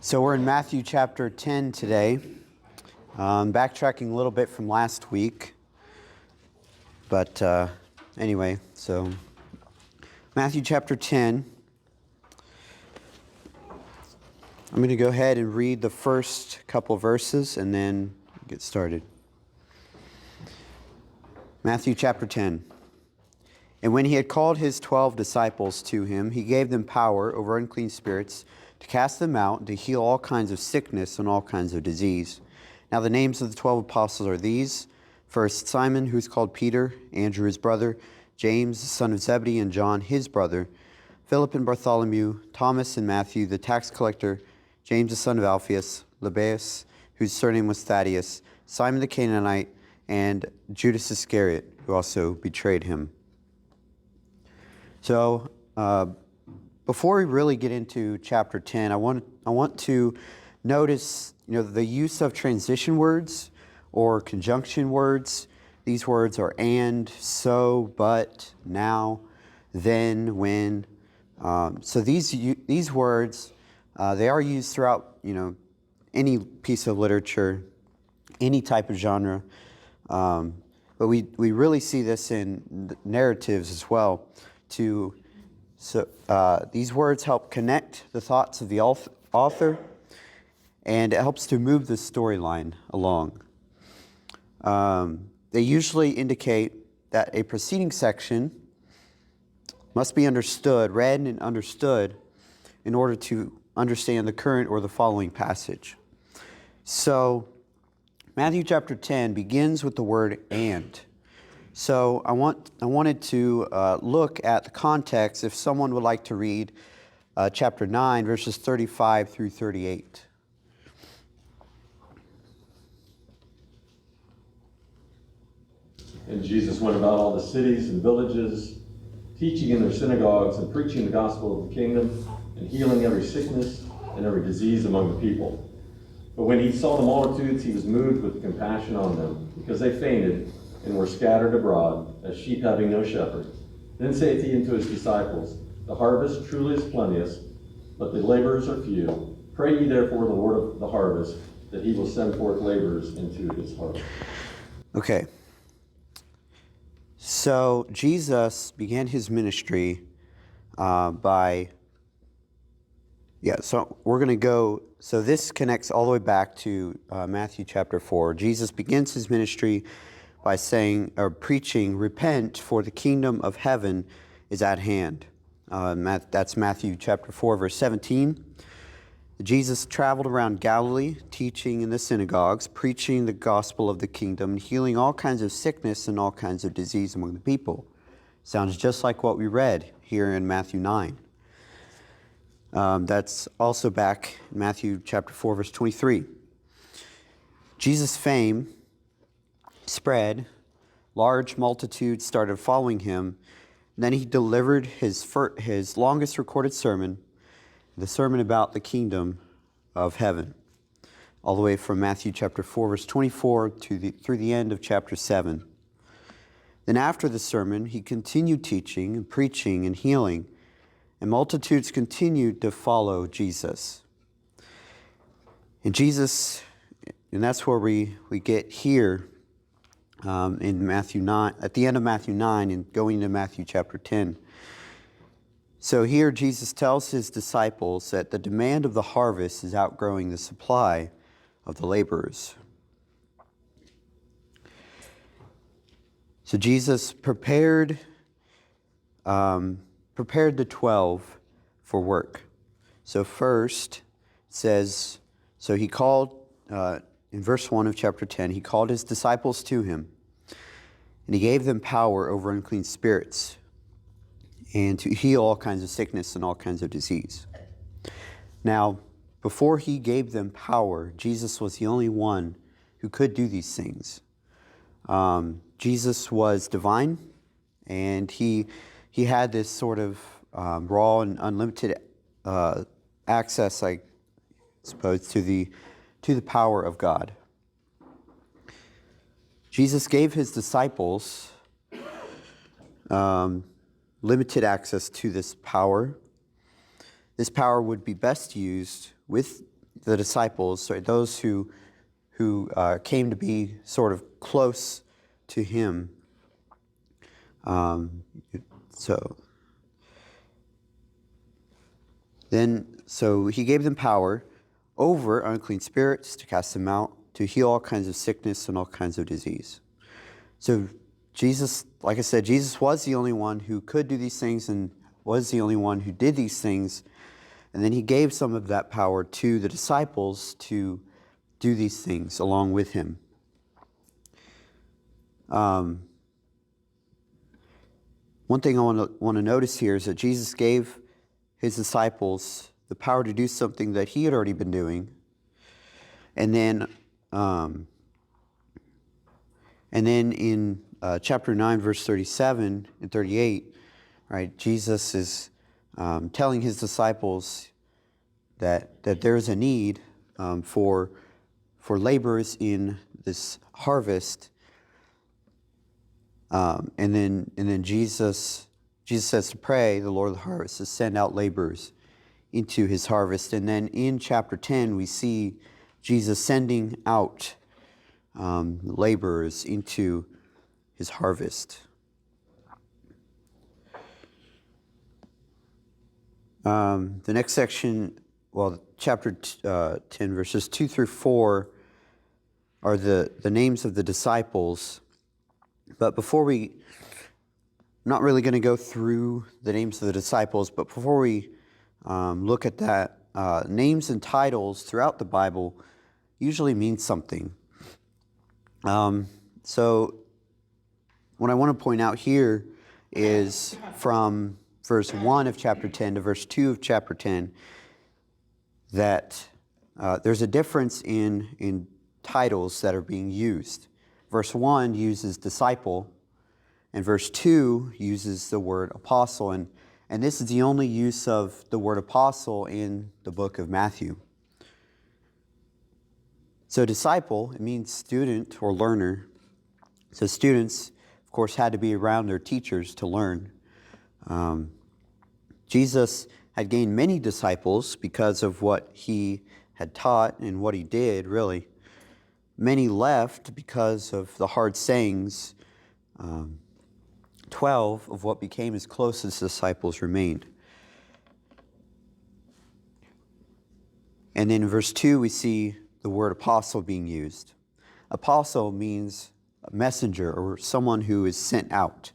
So we're in Matthew chapter 10 today, backtracking a little bit from last week. But anyway, so Matthew chapter 10. I'm going to go ahead and read the first couple verses and then get started. Matthew chapter 10. And when he had called his 12 disciples to him, he gave them power over unclean spirits to cast them out and to heal all kinds of sickness and all kinds of disease. Now the names of the 12 apostles are these. First, Simon, who is called Peter, Andrew his brother, James, the son of Zebedee, and John his brother, Philip and Bartholomew, Thomas and Matthew, the tax collector, James the son of Alphaeus, Lebbaeus, whose surname was Thaddeus, Simon the Canaanite, and Judas Iscariot, who also betrayed him. So, before we really get into chapter 10, I want to notice, the use of transition words or conjunction words. These words are and, so, but, now, then, when. So these words, they are used throughout, any piece of literature, any type of genre. But we really see this in narratives as well. These words help connect the thoughts of the author, and it helps to move the storyline along. They usually indicate that a preceding section must be read and understood in order to understand the current or the following passage. So, Matthew chapter 10 begins with the word and. So I wanted to look at the context if someone would like to read chapter 9, verses 35 through 38. And Jesus went about all the cities and villages, teaching in their synagogues and preaching the gospel of the kingdom and healing every sickness and every disease among the people. But when he saw the multitudes, he was moved with compassion on them, because they fainted and were scattered abroad, as sheep having no shepherd. Then saith he unto his disciples, The harvest truly is plenteous, but the laborers are few. Pray ye therefore the Lord of the harvest, that he will send forth laborers into his harvest. Okay. So Jesus began his ministry so we're going to go, so this connects all the way back to Matthew chapter 4. Jesus begins his ministry by saying or preaching, repent, for the kingdom of heaven is at hand. That's Matthew chapter 4, verse 17. Jesus traveled around Galilee, teaching in the synagogues, preaching the gospel of the kingdom, and healing all kinds of sickness and all kinds of disease among the people. Sounds just like what we read here in Matthew 9. That's also back in Matthew chapter 4, verse 23. Jesus' fame spread, large multitudes started following him. And then he delivered his longest recorded sermon, the sermon about the kingdom of heaven, all the way from Matthew chapter 4, verse 24 through the end of chapter 7. Then after the sermon, he continued teaching and preaching and healing, and multitudes continued to follow Jesus. And that's where we get here. In Matthew 9, at the end of Matthew 9 and going into Matthew chapter 10. So here Jesus tells his disciples that the demand of the harvest is outgrowing the supply of the laborers. So Jesus prepared the 12 for work. So first it says, so he called, in verse 1 of chapter 10, he called his disciples to him, and he gave them power over unclean spirits and to heal all kinds of sickness and all kinds of disease. Now, before he gave them power, Jesus was the only one who could do these things. Jesus was divine, and he had this sort of raw and unlimited access, I suppose, to the power of God. Jesus gave his disciples limited access to this power. This power would be best used with the disciples, right, those who came to be sort of close to him. So he gave them power over unclean spirits to cast them out, to heal all kinds of sickness and all kinds of disease. So Jesus, like I said, Jesus was the only one who could do these things and was the only one who did these things. And then he gave some of that power to the disciples to do these things along with him. One thing I want to notice here is that Jesus gave his disciples the power to do something that he had already been doing. And then in chapter 9, verse 37 and 38, right, Jesus is telling his disciples that there's a need for laborers in this harvest. And then Jesus says to pray, the Lord of the harvest, to send out laborers into his harvest. And then in chapter 10, we see Jesus sending out laborers into his harvest. The next section, chapter 10, verses 2 through 4 are the names of the disciples. But I'm not really going to go through the names of the disciples, but before we look at that, names and titles throughout the Bible usually mean something. So what I want to point out here is from verse 1 of chapter 10 to verse 2 of chapter 10 that there's a difference in titles that are being used. Verse 1 uses disciple, and verse 2 uses the word apostle. And this is the only use of the word apostle in the book of Matthew. So disciple, it means student or learner. So students, of course, had to be around their teachers to learn. Jesus had gained many disciples because of what he had taught and what he did, really. Many left because of the hard sayings. 12 of what became his closest disciples remained. And then in verse 2, we see the word apostle being used. Apostle means a messenger or someone who is sent out.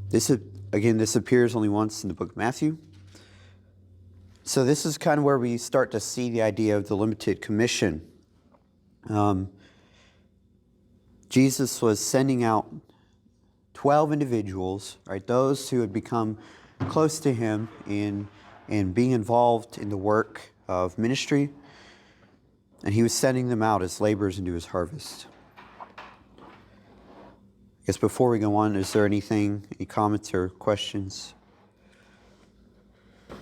This appears only once in the book of Matthew. So this is kind of where we start to see the idea of the limited commission. Jesus was sending out 12 individuals, right? Those who had become close to him in being involved in the work of ministry, and he was sending them out as laborers into his harvest. I guess before we go on, is there any comments or questions?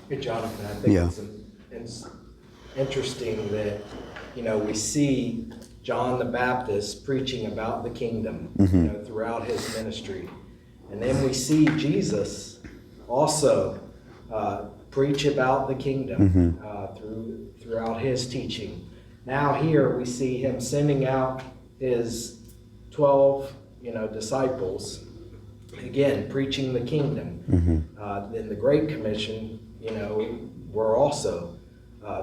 Hey, Jonathan, I think it's interesting that, we see John the Baptist preaching about the kingdom, throughout his ministry. And then we see Jesus also preach about the kingdom throughout his teaching. Now here we see him sending out his 12, disciples, again, preaching the kingdom. In the Great Commission, we're also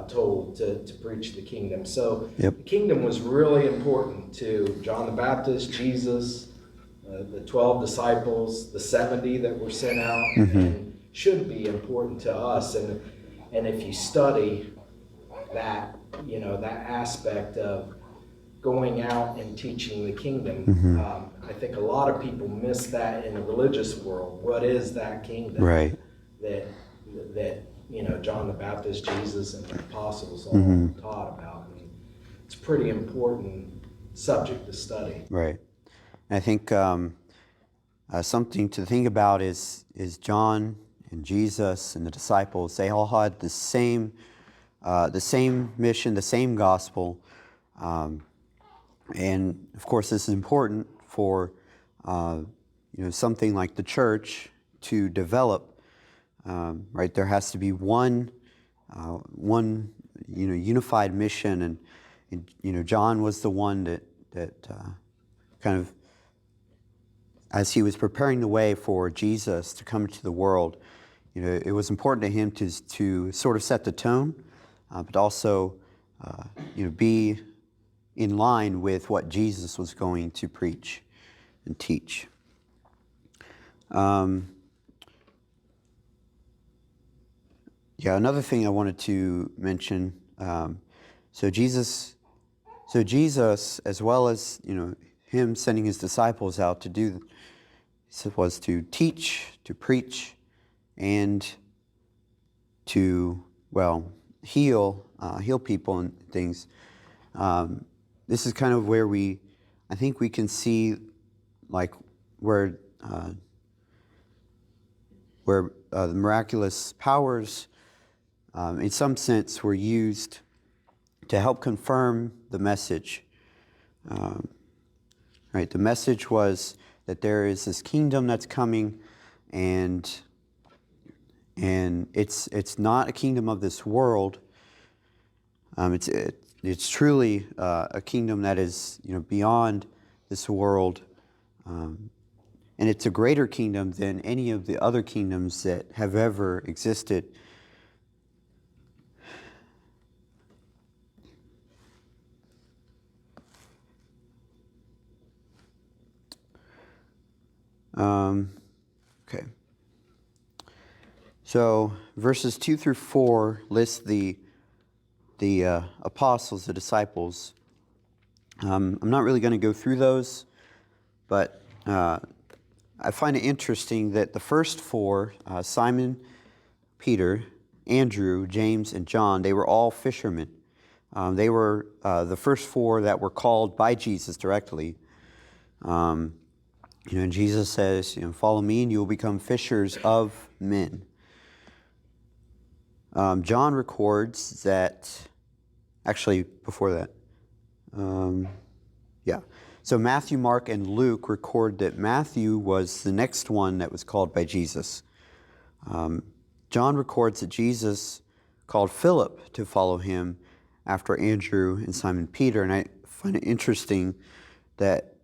told to preach the kingdom. So the kingdom was really important to John the Baptist, Jesus, the 12 disciples, the 70 that were sent out, and should be important to us. And if you study that, that aspect of going out and teaching the kingdom, I think a lot of people miss that in the religious world. What is that kingdom? Right. That John the Baptist, Jesus, and the apostles all taught about. And it's a pretty important subject to study. Right. And I think something to think about is John and Jesus and the disciples. They all had the same mission, the same gospel. And of course, this is important for something like the church to develop. Right, there has to be one unified mission, and John was the one that kind of, as he was preparing the way for Jesus to come into the world, it was important to him to sort of set the tone, but also be in line with what Jesus was going to preach and teach. Another thing I wanted to mention. So Jesus, as well as him sending his disciples out to do, was to teach, to preach, and to heal people and things. This is kind of where I think we can see where the miraculous powers, in some sense, were used to help confirm the message. Right, the message was that there is this kingdom that's coming, and it's not a kingdom of this world. It's truly a kingdom that is beyond this world, and it's a greater kingdom than any of the other kingdoms that have ever existed. Okay. So verses 2 through 4 list the apostles, the disciples. I'm not really going to go through those, but I find it interesting that the first four, Simon, Peter, Andrew, James, and John, they were all fishermen. They were the first four that were called by Jesus directly. And Jesus says, follow me and you will become fishers of men. John records that, actually before that, so Matthew, Mark, and Luke record that Matthew was the next one that was called by Jesus. John records that Jesus called Philip to follow him after Andrew and Simon Peter, and I find it interesting that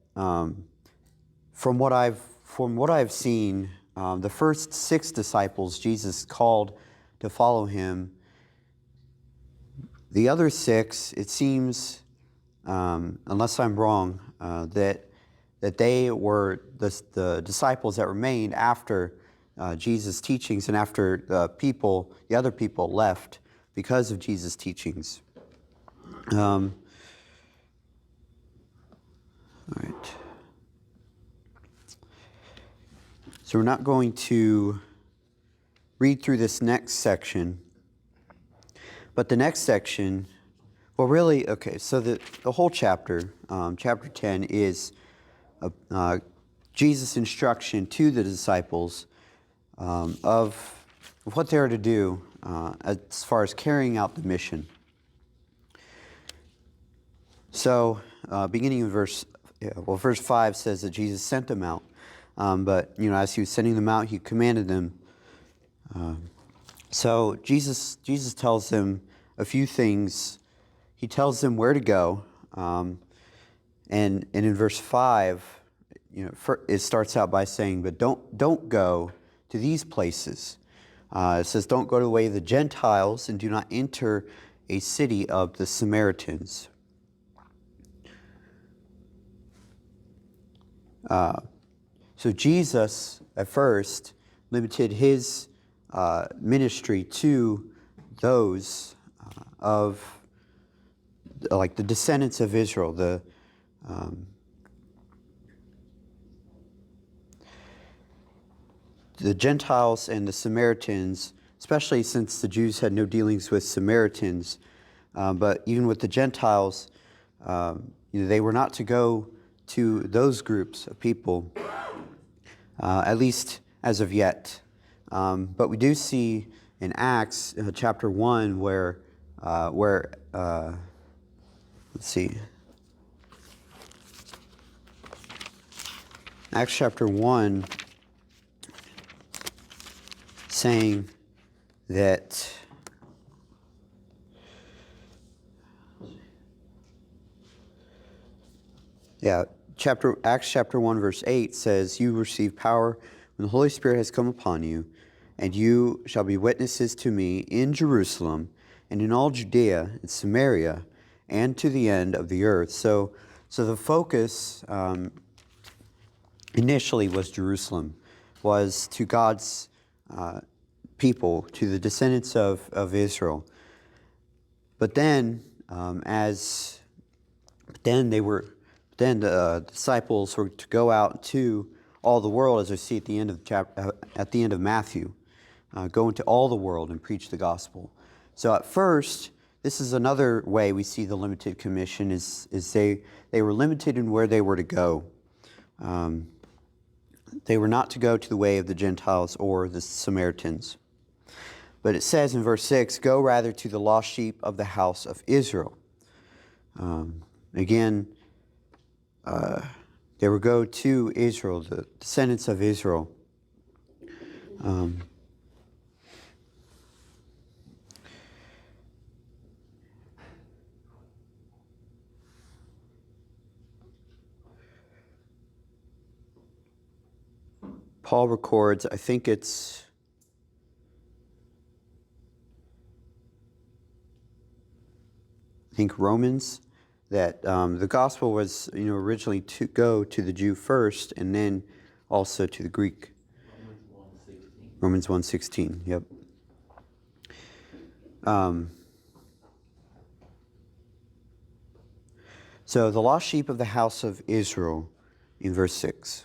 from what I've seen, the first 6 disciples Jesus called to follow him. The other 6, it seems, unless I'm wrong, that they were the disciples that remained after Jesus' teachings and after the other people left because of Jesus' teachings. All right. So we're not going to read through this next section, but the next section, so the whole chapter, chapter 10, is Jesus' instruction to the disciples of what they are to do as far as carrying out the mission. So beginning in verse 5 says that Jesus sent them out. But as he was sending them out, he commanded them. So Jesus tells them a few things. He tells them where to go, and in verse 5, it starts out by saying, "But don't go to these places." It says, "Don't go to the way of the Gentiles, and do not enter a city of the Samaritans." So Jesus, at first, limited his ministry to those of the descendants of Israel, the Gentiles and the Samaritans, especially since the Jews had no dealings with Samaritans. But even with the Gentiles, they were not to go to those groups of people, at least as of yet. But we do see in Acts chapter 1 where let's see. Acts chapter 1 saying that Yeah, Acts chapter 1, verse 8 says, "You receive power when the Holy Spirit has come upon you, and you shall be witnesses to me in Jerusalem and in all Judea and Samaria and to the end of the earth." So the focus initially was Jerusalem, was to God's people, to the descendants of Israel. But then, the disciples were to go out to all the world, as we see at the end of at the end of Matthew, go into all the world and preach the gospel. So at first, this is another way we see the limited commission is they were limited in where they were to go. They were not to go to the way of the Gentiles or the Samaritans. But it says in verse 6, "Go rather to the lost sheep of the house of Israel." Again, they would go to Israel, the descendants of Israel. Paul records, I think Romans, that the gospel was originally to go to the Jew first and then also to the Greek. Romans 1:16, yep. So the lost sheep of the house of Israel in verse 6.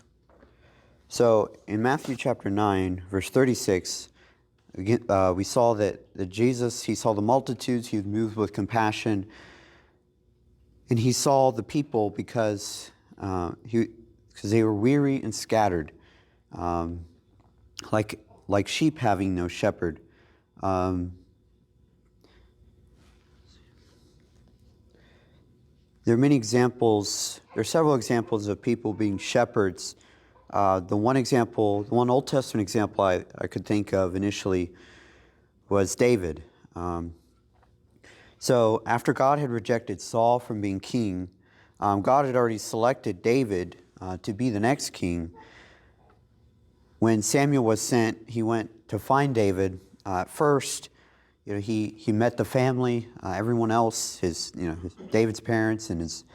So in Matthew chapter 9, verse 36, again, we saw that Jesus, he saw the multitudes, he was moved with compassion, and he saw the people because they were weary and scattered, like sheep having no shepherd. There are many examples. There are several examples of people being shepherds. The one Old Testament example I could think of initially was David. So after God had rejected Saul from being king, God had already selected David to be the next king. When Samuel was sent, he went to find David. At first, he met the family, everyone else, David's parents and his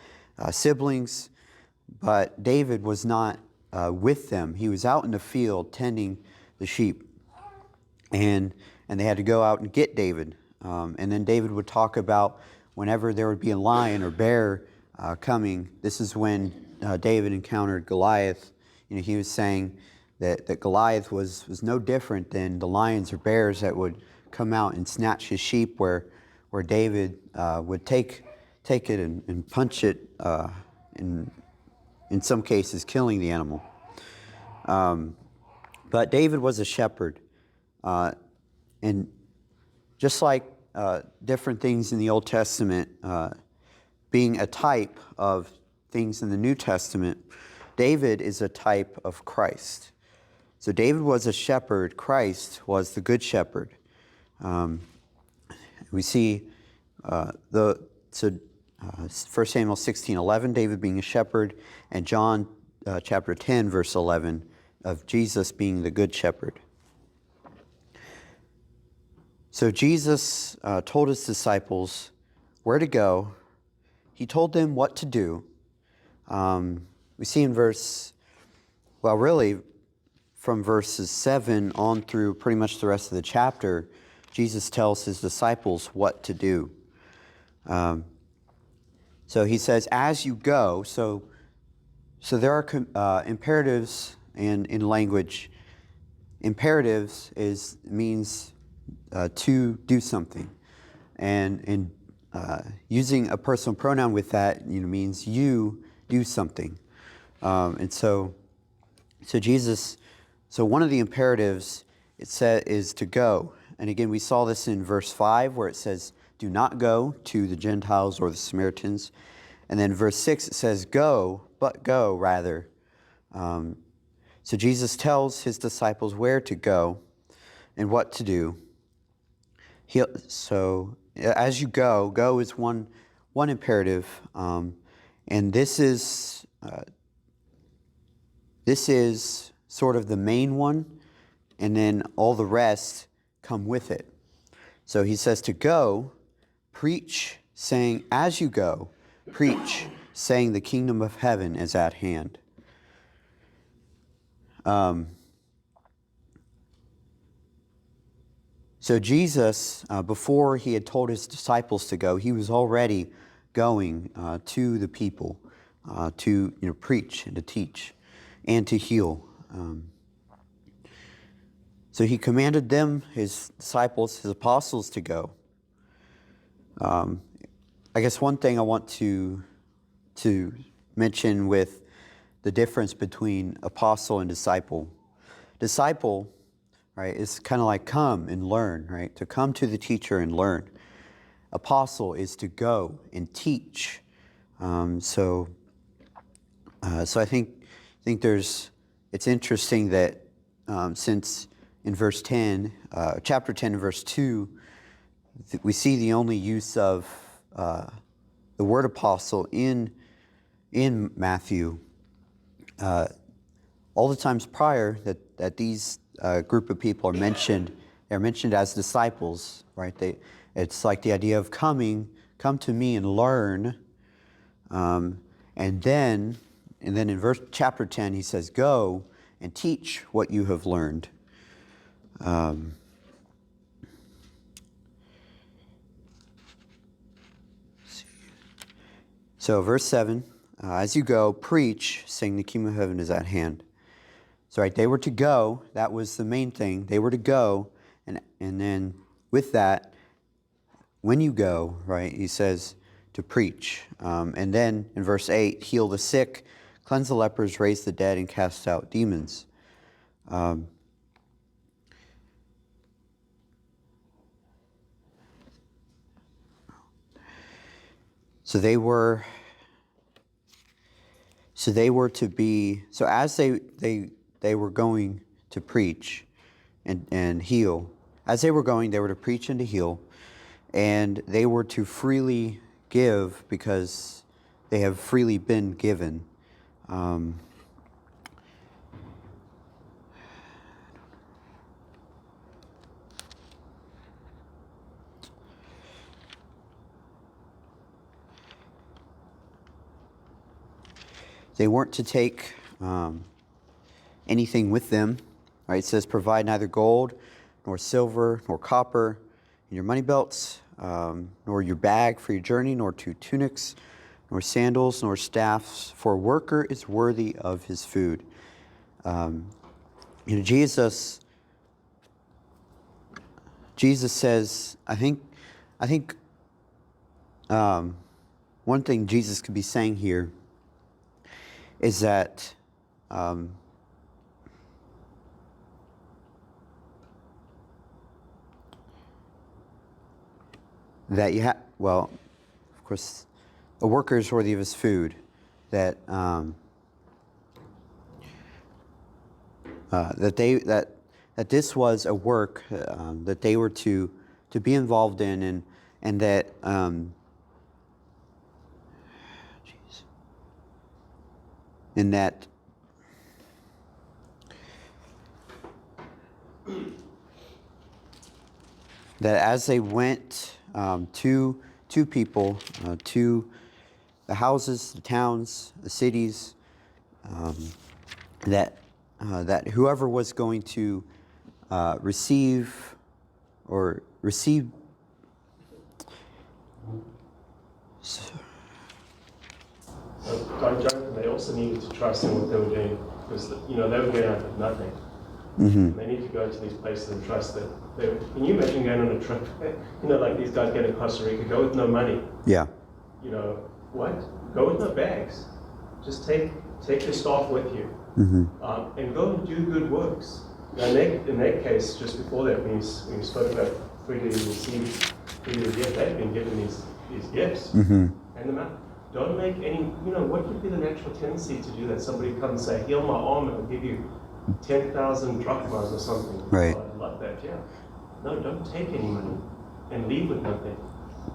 siblings, but David was not with them. He was out in the field tending the sheep, and they had to go out and get David. And then David would talk about whenever there would be a lion or bear coming. This is when David encountered Goliath. He was saying that Goliath was no different than the lions or bears that would come out and snatch his sheep, where David would take it and punch it, in some cases killing the animal. But David was a shepherd, and just like different things in the Old Testament being a type of things in the New Testament, David is a type of Christ. So David was a shepherd. Christ was the good shepherd. We see 1 Samuel 16:11, David being a shepherd, and John chapter 10, verse 11, of Jesus being the good shepherd. So Jesus told his disciples where to go. He told them what to do. We see in from verses 7 on through pretty much the rest of the chapter, Jesus tells his disciples what to do. So he says, as you go, so there are imperatives in language. Imperatives means to do something. And using a personal pronoun with that means you do something. And so one of the imperatives is to go. And again, we saw this in verse 5 where it says, do not go to the Gentiles or the Samaritans. And then verse 6, it says, go, but go rather. So Jesus tells his disciples where to go and what to do. So as you go is one imperative. And this is this is sort of the main one, and then all the rest come with it. So he says to go, preach, saying, as you go, preach, saying the kingdom of heaven is at hand. So Jesus, before he had told his disciples to go, he was already going to the people to preach and to teach and to heal. So he commanded them, his disciples, his apostles, to go. I guess one thing I want to mention with the difference between apostle and disciple. Disciple, right, is kind of like come and learn, right? To come to the teacher and learn. Apostle is to go and teach. So I think it's interesting that since in verse 10, chapter 10, verse 2, we see the only use of the word apostle in Matthew. All the times prior that these group of people they're mentioned as disciples, right? It's like the idea of come to me and learn, and then in chapter 10 he says, go and teach what you have learned. So verse 7, as you go, preach, saying the kingdom of heaven is at hand. So right, they were to go. That was the main thing. They were to go, and then with that, when you go, right, he says to preach. And then in verse 8, heal the sick, cleanse the lepers, raise the dead, and cast out demons. So they were to be, so as they were going to preach and heal, as they were going, they were to preach and to heal, and they were to freely give because they have freely been given. They weren't to take anything with them. Right? It says, provide neither gold, nor silver, nor copper in your money belts, nor your bag for your journey, nor 2 tunics, nor sandals, nor staffs, for a worker is worthy of his food. Jesus says, I think one thing Jesus could be saying here is that that you have, well, of course, a worker is worthy of his food. That that this was a work that they were to be involved in, and that in that as they went to people, to the houses, the towns, the cities, that whoever was going to receive. Jonathan, they also needed to trust in what they were doing because they were going out with nothing. Mm-hmm. They need to go to these places and trust that. Can you imagine going on a trip? Like these guys going to Costa Rica, go with no money. Yeah. What? Go with no bags. Just take your staff with you, Mm-hmm. and go and do good works. In that case, just before that, when you spoke about freely received, freely to give, they've been given these gifts, Mm-hmm. and them out. Don't make any, what would be the natural tendency to do that? Somebody comes and say, heal my arm and I'll give you 10,000 drachmas or something. Right. Oh, I'd love that, yeah. No, don't take any money and leave with nothing.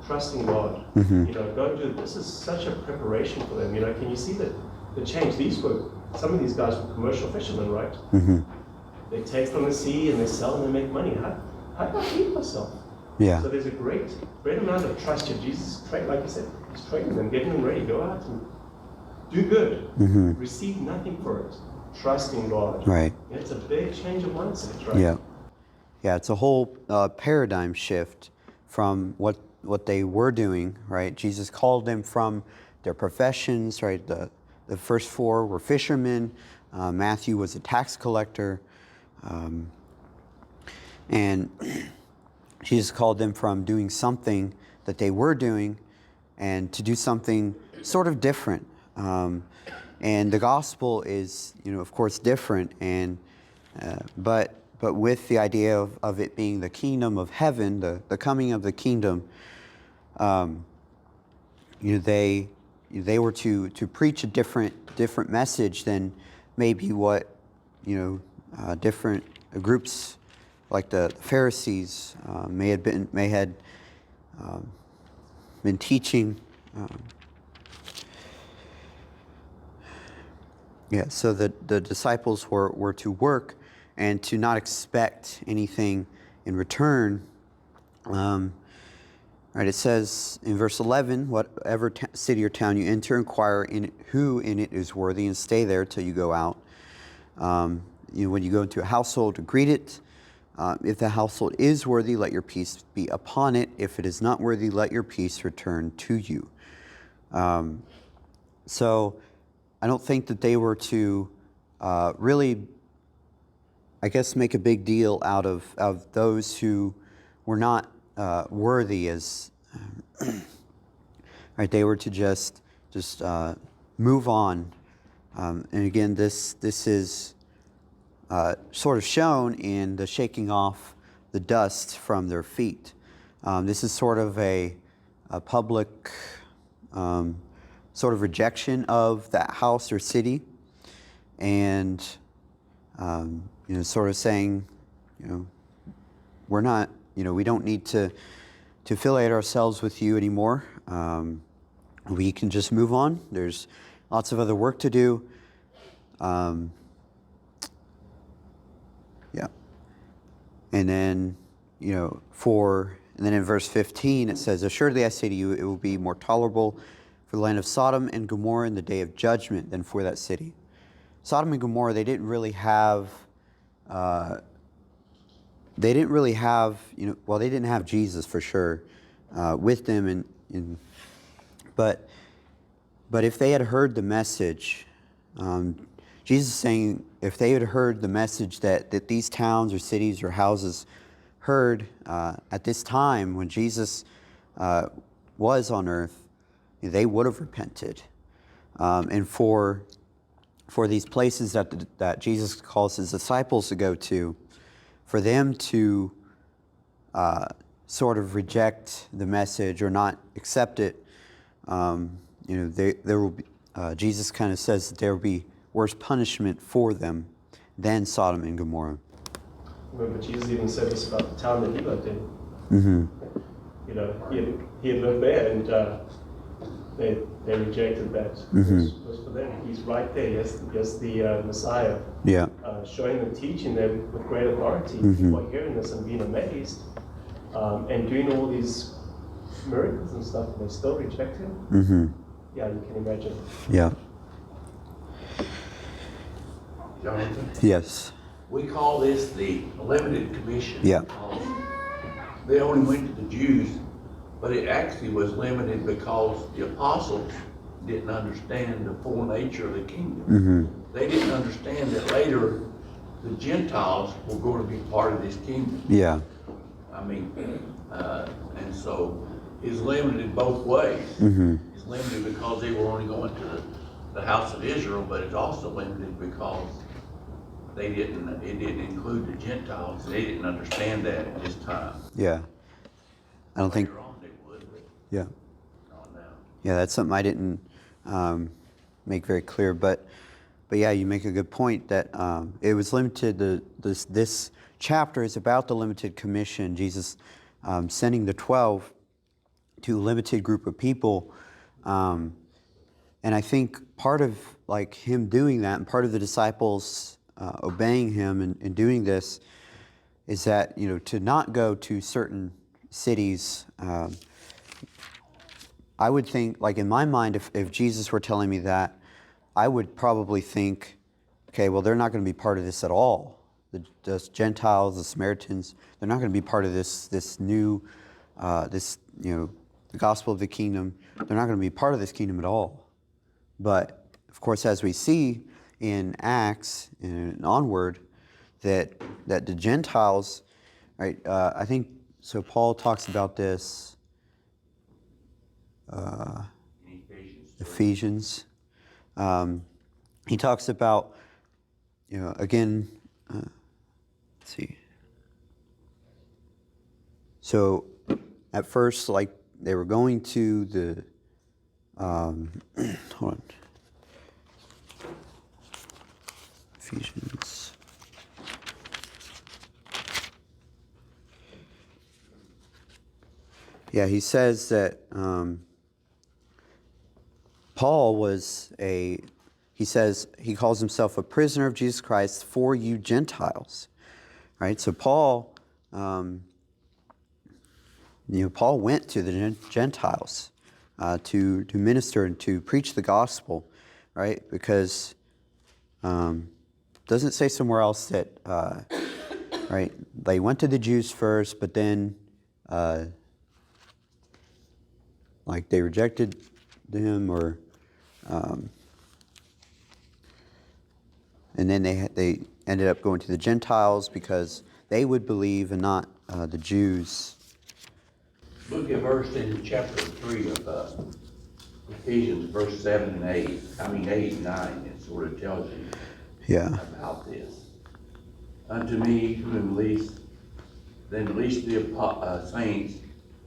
Trusting God. Mm-hmm. Go do, this is such a preparation for them. Can you see that the change. Some of these guys were commercial fishermen, right? Mm-hmm. They take from the sea and they sell and they make money. How do I feed myself? Yeah. So there's a great amount of trust here. Jesus, like you said, he's training them, getting them ready. Go out and do good. Mm-hmm. Receive nothing for it. Trust in God. Right. It's a big change of mindset, right? Yeah. Yeah, it's a whole paradigm shift from what they were doing, right? Jesus called them from their professions, right? The first four were fishermen. Matthew was a tax collector. And Jesus called them from doing something that they were doing and to do something sort of different. And the gospel is, of course, different. And but with the idea of it being the kingdom of heaven, the coming of the kingdom, they were to preach a different message than maybe what different groups like the Pharisees may have been teaching. So the disciples were to work and to not expect anything in return. Right, it says in verse 11, whatever city or town you enter, inquire who in it is worthy and stay there till you go out. When you go into a household, greet it. If the household is worthy, let your peace be upon it. If it is not worthy, let your peace return to you. So I don't think that they were to really, I guess, make a big deal out of those who were not worthy as, right? They were to just move on. And again, this is sort of shown in the shaking off the dust from their feet. This is sort of a public sort of rejection of that house or city, and sort of saying, we're not, we don't need to affiliate ourselves with you anymore. We can just move on. There's lots of other work to do. And then, and then in verse 15 it says, assuredly I say to you, it will be more tolerable for the land of Sodom and Gomorrah in the day of judgment than for that city. Sodom and Gomorrah, they didn't really have, they didn't have Jesus for sure with them, but if they had heard the message, Jesus is saying, if they had heard the message that these towns or cities or houses heard at this time when Jesus was on earth, they would have repented. And for these places that Jesus calls his disciples to go to, for them to sort of reject the message or not accept it, there will be, Jesus kind of says that there will be worse punishment for them than Sodom and Gomorrah. Remember, Jesus even said this about the town that he lived in. Mm-hmm. He had lived there, and they rejected that. Mm-hmm. Was for them. He's right there. Yes, the Messiah. Yeah. Showing them, teaching them with great authority. Mm-hmm. People are hearing this and being amazed, and doing all these miracles and stuff, and they still reject him. Mm-hmm. Yeah, you can imagine. Yeah. Jonathan, Yes. we call this the limited commission. Yeah. because They only went to the Jews, but it actually was limited because the apostles didn't understand the full nature of the kingdom. Mm-hmm. They didn't understand that later the Gentiles were going to be part of this kingdom. Yeah. I mean, and so it's limited both ways. Mm-hmm. It's limited because they were only going to the house of Israel, but it's also limited because it didn't include the Gentiles. They didn't understand that at this time. Yeah. I don't think. Later on they would, but Yeah. not now. Yeah, that's something I didn't make very clear, but yeah, you make a good point that it was limited. This chapter is about the limited commission. Jesus sending the 12 to a limited group of people, and I think part of like him doing that, and part of the disciples obeying him and doing this, is that, to not go to certain cities. I would think, like in my mind, if Jesus were telling me that, I would probably think, okay, well, they're not going to be part of this at all. The Gentiles, the Samaritans, they're not going to be part of this new, the gospel of the kingdom. They're not going to be part of this kingdom at all. But of course, as we see in Acts and onward, that the Gentiles, right? I think so. Paul talks about this. Ephesians. He talks about, again. Let's see. So, at first, like they were going to the. Hold on. Ephesians. Yeah, he says that Paul he calls himself a prisoner of Jesus Christ for you Gentiles, right? So Paul, Paul went to the Gentiles to minister and to preach the gospel, right? Because doesn't say somewhere else that, right? They went to the Jews first, but then, like they rejected him, or, and then they ended up going to the Gentiles because they would believe and not the Jews. Look at verse in chapter 3 of Ephesians, verse 7 and 8. 8 and 9. It sort of tells you about this. Unto me, whom least the saints,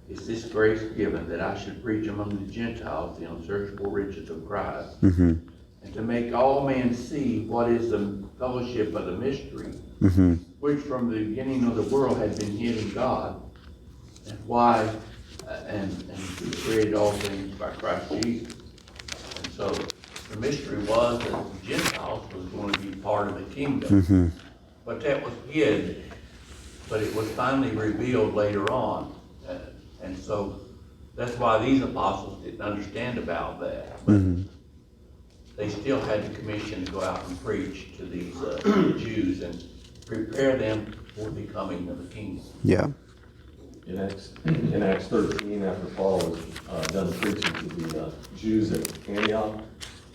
is this grace given, that I should preach among the Gentiles the unsearchable riches of Christ, and to make all men see what is the fellowship of the mystery, which from the beginning of the world had been hid in God, and why, and He created all things by Christ Jesus. And so the mystery was that the Gentiles was going to be part of the kingdom, but that was hid. But it was finally revealed later on. And so that's why these apostles didn't understand about that. But they still had the commission to go out and preach to these Jews and prepare them for the coming of the kingdom. Yeah. In Acts 13, after Paul was done preaching to the Jews at Antioch,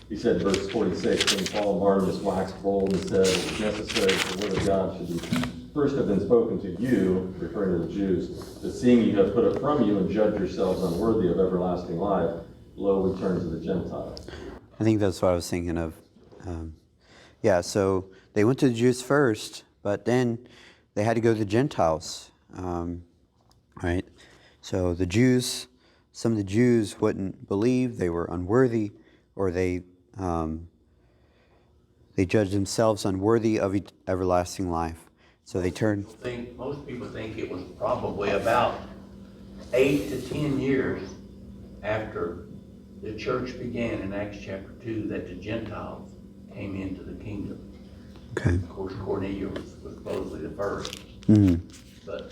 he said in verse 46, "When Paul and Barnabas waxed bold and said, it was necessary that the word of God should be first have been spoken to you," referring to the Jews, "that seeing you have put it from you and judge yourselves unworthy of everlasting life, lo, we turn to the Gentiles." I think that's what I was thinking of. So they went to the Jews first, but then they had to go to the Gentiles, right? So some of the Jews wouldn't believe, they were unworthy, or they judged themselves unworthy of everlasting life. So they turned. Most people think it was probably about 8 to 10 years after the church began in Acts chapter 2 that the Gentiles came into the kingdom. Okay. Of course, Cornelius was supposedly the first. But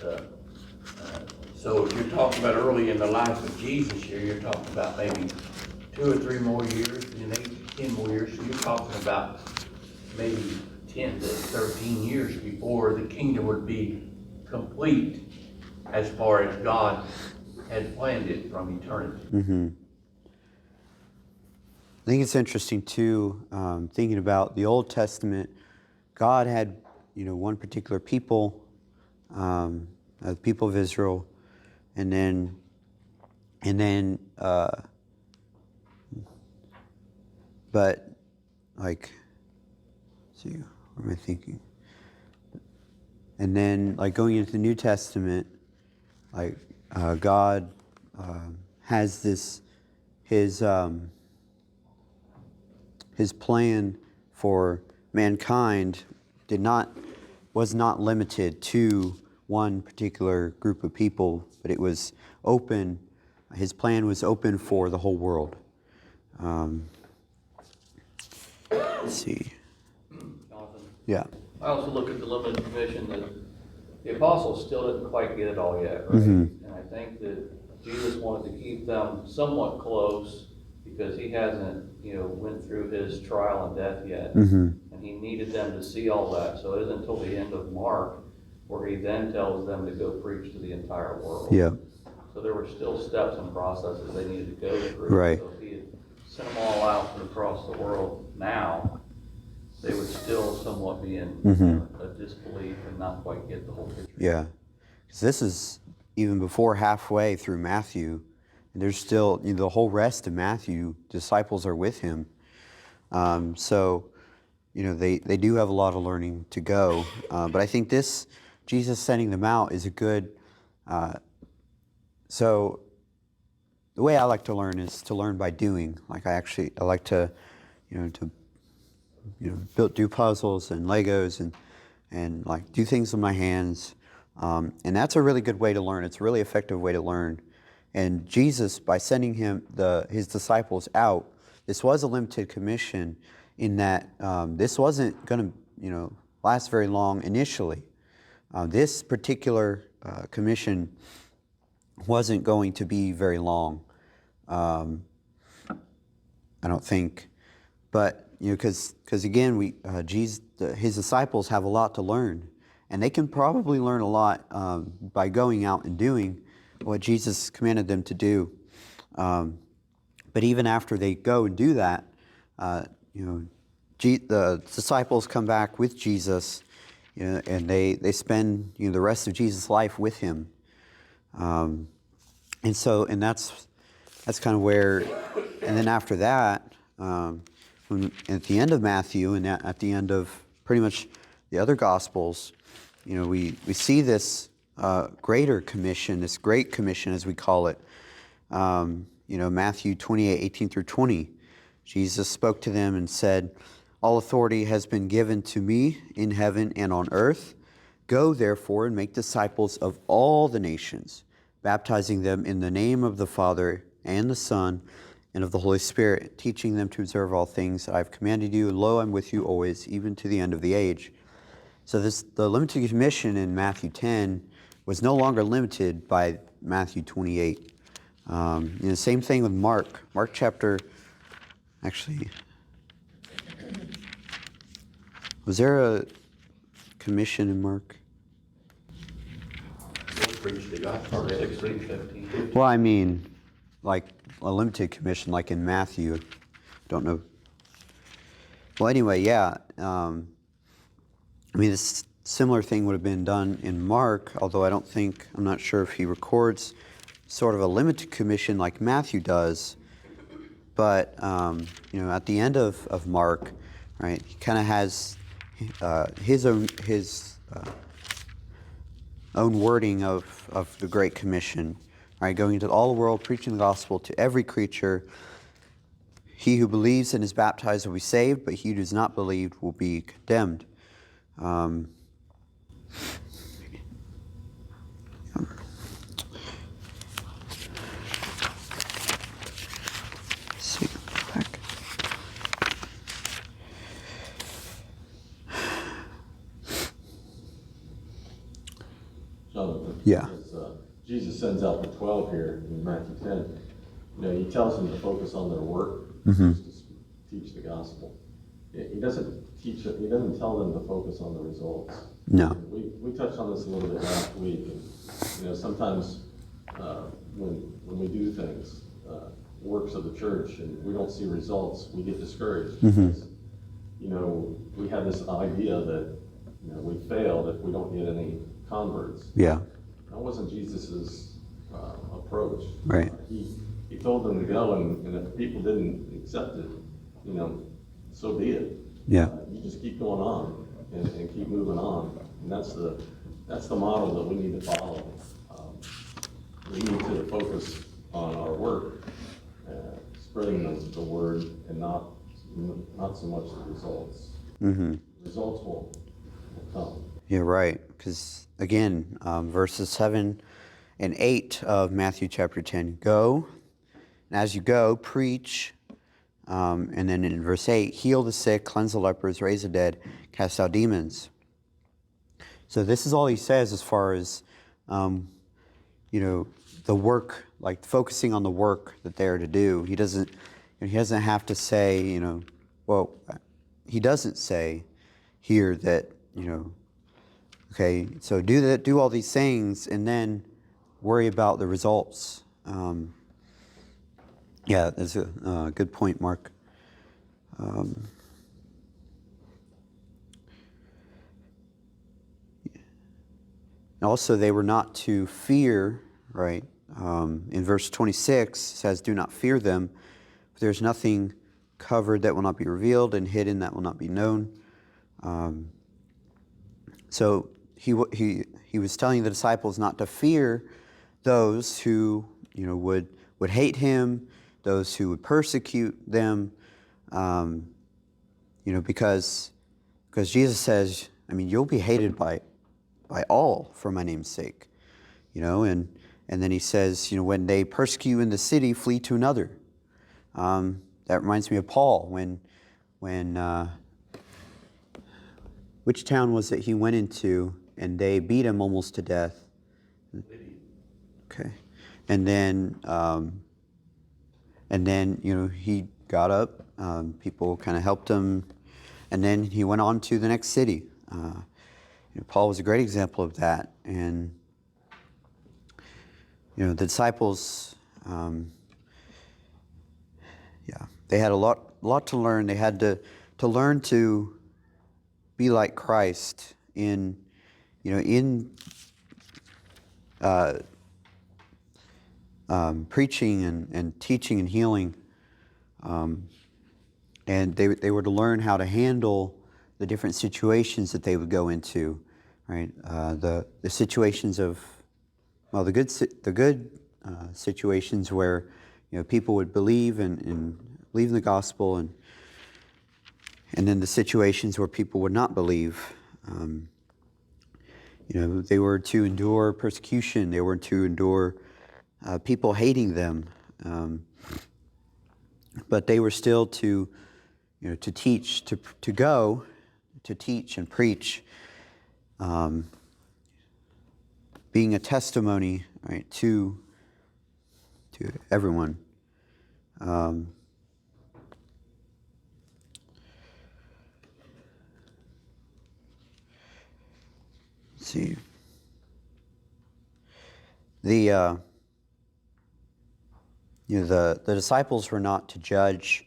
so if you're talking about early in the life of Jesus here, you're talking about maybe 2 or 3 more years, and 8 to 10 more years. So you're talking about maybe 10 to 13 years before the kingdom would be complete as far as God had planned it from eternity. I think it's interesting too, thinking about the Old Testament. God had, one particular people, the people of Israel, and then, but like, let's see, what am I thinking? And then, like going into the New Testament, like God has this His plan for mankind was not limited to one particular group of people, but it was open. His plan was open for the whole world. Let's see. Jonathan. Yeah. I also look at the limited commission that the apostles still didn't quite get it all yet, right? Mhm. And I think that Jesus wanted to keep them somewhat close because he hasn't, went through his trial and death yet. Mhm. And he needed them to see all that. So it isn't until the end of Mark where he then tells them to go preach to the entire world. Yeah. So there were still steps and processes they needed to go through. Right. So if he had sent them all out across the world now, they would still somewhat be in a disbelief and not quite get the whole picture. Yeah. 'Cause this is even before halfway through Matthew. And there's still, the whole rest of Matthew, disciples are with him. So, they do have a lot of learning to go. But I think this, Jesus sending them out, is a good. So the way I like to learn is to learn by doing. Like I like to, do puzzles and Legos and like do things with my hands. And that's a really good way to learn. It's a really effective way to learn. And Jesus, by sending his disciples out, this was a limited commission in that this wasn't going to, last very long initially. This particular commission wasn't going to be very long, I don't think. But, because again, his disciples have a lot to learn. And they can probably learn a lot by going out and doing what Jesus commanded them to do. But even after they go and do that, the disciples come back with Jesus, and they spend the rest of Jesus' life with him. And that's kind of where, and then after that, at the end of Matthew and at the end of pretty much the other Gospels, we see this greater commission, this great commission as we call it. Matthew 28:18-20. Jesus spoke to them and said, "All authority has been given to me in heaven and on earth. Go therefore and make disciples of all the nations, baptizing them in the name of the Father and the Son and of the Holy Spirit, teaching them to observe all things that I have commanded you. And lo, I'm with you always, even to the end of the age." So the limited commission in Matthew 10 was no longer limited by Matthew 28. Same thing with Mark. Mark chapter, actually, was there a commission in Mark? Go preach the gospel. 16:15. Well, I mean, like a limited commission, like in Matthew. Don't know. Well, anyway, yeah. This similar thing would have been done in Mark, although I'm not sure if he records sort of a limited commission like Matthew does. But, at the end of Mark, right, he kind of has his own wording of the Great Commission, right, going into all the world, preaching the gospel to every creature. He who believes and is baptized will be saved, but he who does not believe will be condemned. See, back. Jonathan. Yeah. Jesus sends out the 12 here in Matthew 10. He tells them to focus on their work, Mm-hmm. just to teach the gospel. He doesn't tell them to focus on the results. No. We touched on this a little bit last week, and sometimes when we do things, works of the church, and we don't see results, we get discouraged. Because, we have this idea that we failed if we don't get any converts. Yeah. That wasn't Jesus's approach. Right. He told them to go, and if people didn't accept it, so be it. Yeah. You just keep going on and keep moving on, and that's the model that we need to follow. We need to focus on our work, spreading the word, and not so much the results. Mm-hmm. Results will come. Yeah, right. Because again, verses 7 and 8 of Matthew chapter 10, go, and as you go, preach And then in verse 8, heal the sick, cleanse the lepers, raise the dead, cast out demons. So this is all he says as far as, the work, like focusing on the work that they are to do. He doesn't have to say, he doesn't say here that, okay, so do all these things and then worry about the results. Yeah, that's a good point, Mark. Also, they were not to fear, right? In verse 26, it says, do not fear them. For there's nothing covered that will not be revealed and hidden that will not be known. So he was telling the disciples not to fear those who, would hate him, those who would persecute them, because Jesus says, you'll be hated by all for my name's sake, and then he says, when they persecute you in the city, flee to another. That reminds me of Paul when which town was it he went into and they beat him almost to death? Okay, and then he got up. People kind of helped him, and then he went on to the next city. Paul was a great example of that, and the disciples, they had a lot to learn. They had to learn to be like Christ in preaching and teaching and healing, and they were to learn how to handle the different situations that they would go into, right? The situations of, the good situations where people would believe and believe in the gospel, and then the situations where people would not believe. They were to endure persecution. They were to endure people hating them, but they were still to teach, to go to teach and preach, being a testimony, right, to everyone. Let's see. The disciples were not to judge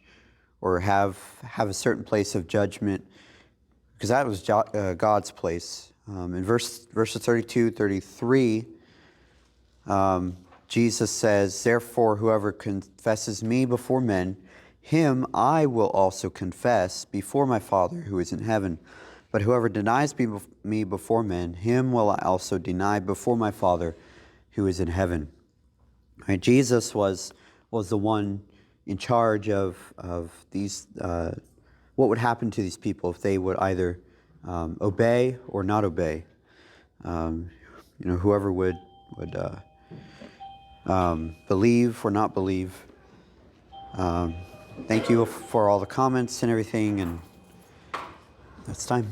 or have a certain place of judgment, because that was God's place. In verses 32, 33, Jesus says, therefore, whoever confesses me before men, him I will also confess before my Father who is in heaven. But whoever denies me before men, him will I also deny before my Father who is in heaven. Right? Jesus was the one in charge of these, what would happen to these people if they would either obey or not obey. Whoever would believe or not believe. Thank you for all the comments and everything, and that's time.